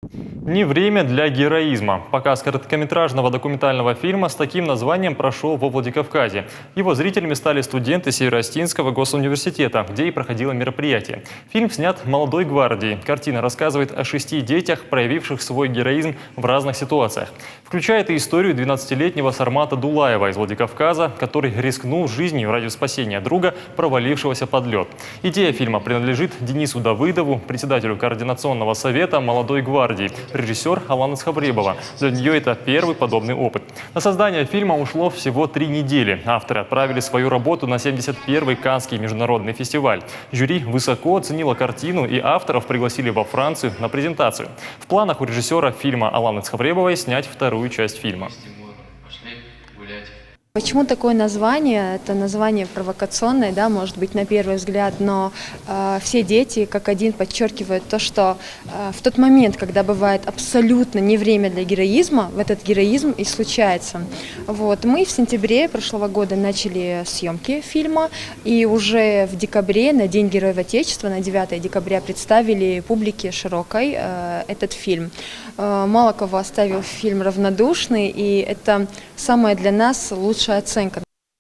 Не время для героизма. Показ короткометражного документального фильма с таким названием прошел во Владикавказе. Его зрителями стали студенты Северо-Остинского госуниверситета, где и проходило мероприятие. Фильм снят молодой гвардией. Картина рассказывает о 6 детях, проявивших свой героизм в разных ситуациях. Включает и историю 12-летнего Сармата Дулаева из Владикавказа, который рискнул жизнью ради спасения друга, провалившегося под лед. Идея фильма принадлежит Денису Давыдову, председателю Координационного совета молодой гвардии, режиссер Алана Цхавребова. Для нее это первый подобный опыт. На создание фильма ушло всего 3 недели. Авторы отправили свою работу на 71-й Каннский международный фестиваль. Жюри высоко оценило картину, и авторов пригласили во Францию на презентацию. В планах у режиссера фильма Аланы Цхавребовой снять вторую часть фильма. Почему такое название? Это название провокационное, да, может быть, на первый взгляд, но все дети как один подчеркивают то, что в тот момент, когда бывает абсолютно не время для героизма, в этот героизм и случается. Вот. Мы в сентябре прошлого года начали съемки фильма, и уже в декабре, на День Героев Отечества, на 9 декабря, представили публике широкой этот фильм. Мало кого оставил фильм равнодушный, и это самая для нас лучшая оценка.